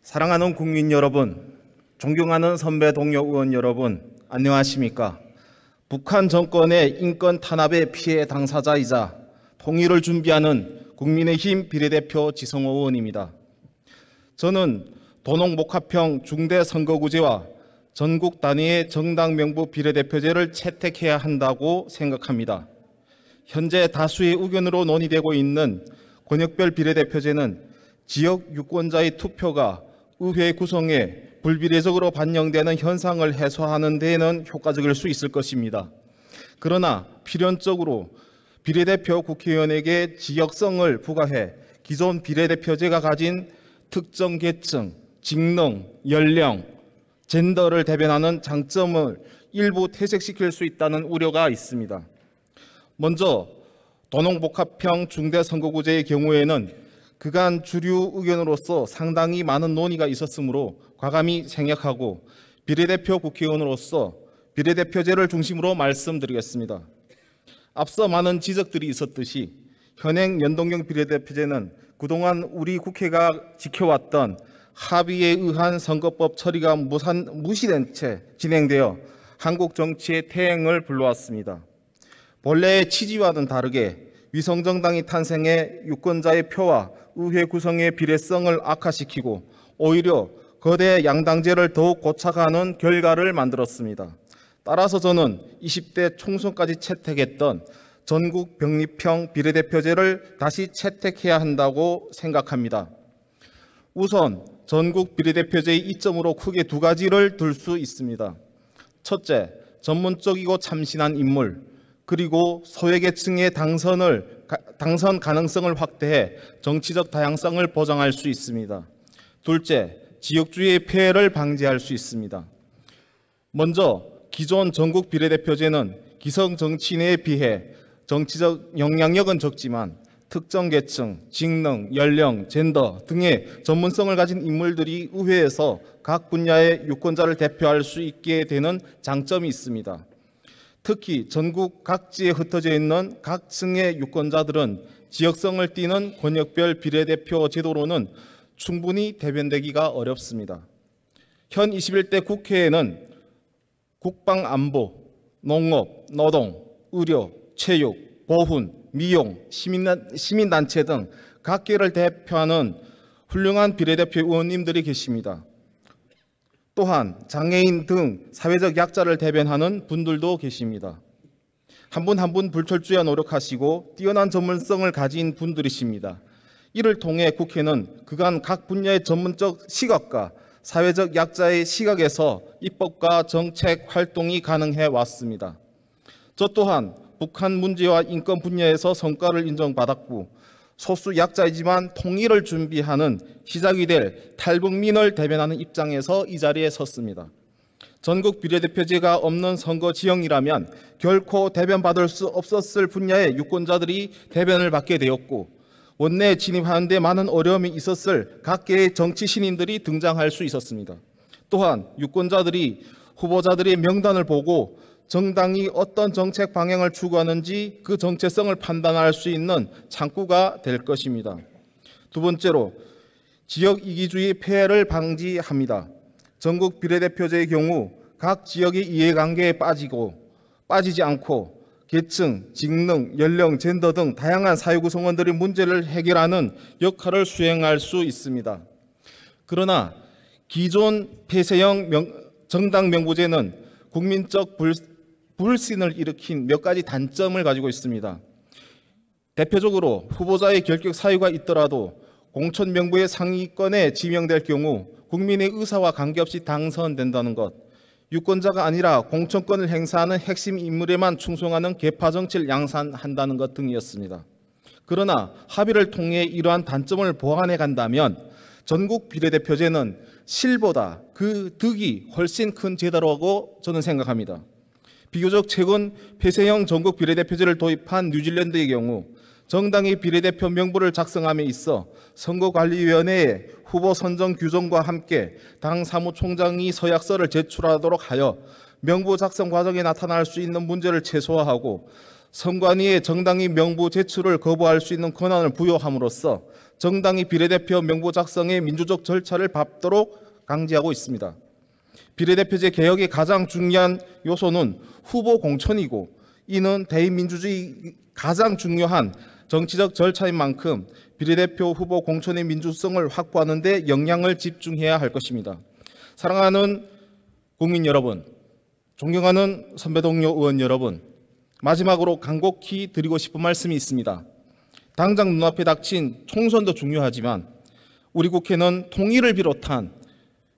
사랑하는 국민 여러분, 존경하는 선배 동료 의원 여러분, 안녕하십니까? 북한 정권의 인권 탄압의 피해 당사자이자 통일을 준비하는 국민의힘 비례대표 지성호 의원입니다. 저는 도농복합형 중대선거구제와 전국 단위의 정당 명부 비례대표제를 채택해야 한다고 생각합니다. 현재 다수의 의견으로 논의되고 있는 권역별 비례대표제는 지역 유권자의 투표가 의회 구성에 불비례적으로 반영되는 현상을 해소하는 데에는 효과적일 수 있을 것입니다. 그러나 필연적으로 비례대표 국회의원에게 지역성을 부과해 기존 비례대표제가 가진 특정 계층, 직능, 연령, 젠더를 대변하는 장점을 일부 퇴색시킬 수 있다는 우려가 있습니다. 먼저 도농복합형 중대선거구제의 경우에는 그간 주류 의견으로서 상당히 많은 논의가 있었으므로 과감히 생략하고 비례대표 국회의원으로서 비례대표제를 중심으로 말씀드리겠습니다. 앞서 많은 지적들이 있었듯이 현행 연동형 비례대표제는 그동안 우리 국회가 지켜왔던 합의에 의한 선거법 처리가 무시된 채 진행되어 한국 정치의 퇴행을 불러왔습니다. 본래의 취지와는 다르게 위성정당이 탄생해 유권자의 표와 의회 구성의 비례성을 악화시키고 오히려 거대 양당제를 더욱 고착하는 결과를 만들었습니다. 따라서 저는 20대 총선까지 채택했던 전국 병립형 비례대표제를 다시 채택해야 한다고 생각합니다. 우선 전국 비례대표제의 이점으로 크게 두 가지를 들 수 있습니다. 첫째, 전문적이고 참신한 인물, 그리고 소외계층의 당선 가능성을 확대해 정치적 다양성을 보장할 수 있습니다. 둘째, 지역주의의 폐해를 방지할 수 있습니다. 먼저 기존 전국 비례대표제는 기성 정치인에 비해 정치적 영향력은 적지만 특정 계층, 직능, 연령, 젠더 등의 전문성을 가진 인물들이 의회에서 각 분야의 유권자를 대표할 수 있게 되는 장점이 있습니다. 특히 전국 각지에 흩어져 있는 각 층의 유권자들은 지역성을 띠는 권역별 비례대표 제도로는 충분히 대변되기가 어렵습니다. 현 21대 국회에는 국방안보, 농업, 노동, 의료, 체육, 보훈, 미용, 시민단체 등 각계를 대표하는 훌륭한 비례대표 의원님들이 계십니다. 또한 장애인 등 사회적 약자를 대변하는 분들도 계십니다. 한 분 한 분 불철주야 노력하시고 뛰어난 전문성을 가진 분들이십니다. 이를 통해 국회는 그간 각 분야의 전문적 시각과 사회적 약자의 시각에서 입법과 정책 활동이 가능해 왔습니다. 저 또한 북한 문제와 인권 분야에서 성과를 인정받았고 소수 약자이지만 통일을 준비하는 시작이 될 탈북민을 대변하는 입장에서 이 자리에 섰습니다. 전국 비례대표제가 없는 선거 지형이라면 결코 대변받을 수 없었을 분야의 유권자들이 대변을 받게 되었고 원내에 진입하는 데 많은 어려움이 있었을 각계의 정치 신인들이 등장할 수 있었습니다. 또한 유권자들이 후보자들의 명단을 보고 정당이 어떤 정책 방향을 추구하는지 그 정체성을 판단할 수 있는 창구가 될 것입니다. 두 번째로 지역 이기주의 폐해를 방지합니다. 전국 비례대표제의 경우 각 지역의 이해관계에 빠지지 않고 계층, 직능, 연령, 젠더 등 다양한 사회 구성원들의 문제를 해결하는 역할을 수행할 수 있습니다. 그러나 기존 폐쇄형 정당 명부제는 국민적 불신을 일으킨 몇 가지 단점을 가지고 있습니다. 대표적으로 후보자의 결격 사유가 있더라도 공천 명부의 상위권에 지명될 경우 국민의 의사와 관계없이 당선된다는 것, 유권자가 아니라 공천권을 행사하는 핵심 인물에만 충성하는 계파 정치를 양산한다는 것 등이었습니다. 그러나 합의를 통해 이러한 단점을 보완해 간다면 전국 비례대표제는 실보다 그 득이 훨씬 큰 제도라고 저는 생각합니다. 비교적 최근 폐쇄형 전국 비례대표제를 도입한 뉴질랜드의 경우 정당이 비례대표 명부를 작성함에 있어 선거관리위원회에 후보 선정 규정과 함께 당 사무총장이 서약서를 제출하도록 하여 명부 작성 과정에 나타날 수 있는 문제를 최소화하고 선관위의 정당이 명부 제출을 거부할 수 있는 권한을 부여함으로써 정당이 비례대표 명부 작성의 민주적 절차를 밟도록 강제하고 있습니다. 비례대표제 개혁의 가장 중요한 요소는 후보 공천이고, 이는 대의민주주의 가장 중요한 정치적 절차인 만큼 비례대표 후보 공천의 민주성을 확보하는 데 역량을 집중해야 할 것입니다. 사랑하는 국민 여러분, 존경하는 선배 동료 의원 여러분, 마지막으로 간곡히 드리고 싶은 말씀이 있습니다. 당장 눈앞에 닥친 총선도 중요하지만 우리 국회는 통일을 비롯한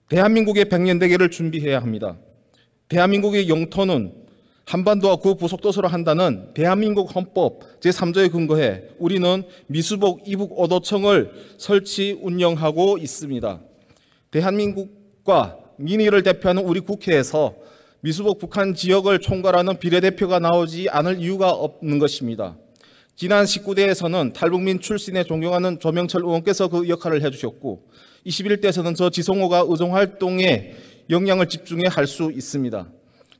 대한민국의 100년 대계를 준비해야 합니다. 대한민국의 영토는 한반도와 그 부속도서로 한다는 대한민국 헌법 제3조에 근거해 우리는 미수복 이북 오도청을 설치 운영하고 있습니다. 대한민국과 민의를 대표하는 우리 국회에서 미수복 북한 지역을 총괄하는 비례대표가 나오지 않을 이유가 없는 것입니다. 지난 19대에서는 탈북민 출신의 존경하는 조명철 의원께서 그 역할을 해주셨고, 21대에서는 저 지성호가 의정활동에 역량을 집중해 할 수 있습니다.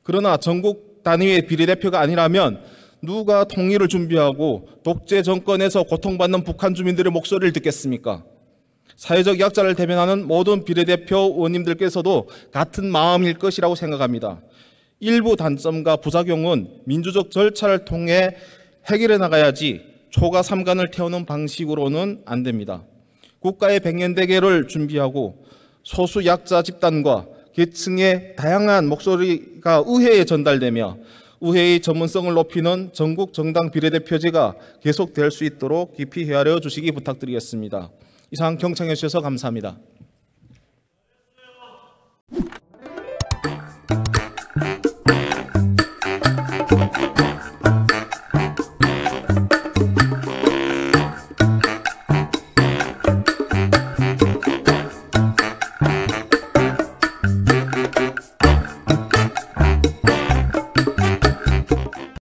그러나 전국 단위의 비례대표가 아니라면 누가 통일을 준비하고 독재 정권에서 고통받는 북한 주민들의 목소리를 듣겠습니까? 사회적 약자를 대변하는 모든 비례대표 의원님들께서도 같은 마음일 것이라고 생각합니다. 일부 단점과 부작용은 민주적 절차를 통해 해결해 나가야지 초가 삼간을 태우는 방식으로는 안 됩니다. 국가의 100년 대계를 준비하고 소수 약자 집단과 계층의 다양한 목소리가 의회에 전달되며 의회의 전문성을 높이는 전국 정당 비례대표제가 계속될 수 있도록 깊이 헤아려 주시기 부탁드리겠습니다. 이상 경청해 주셔서 감사합니다.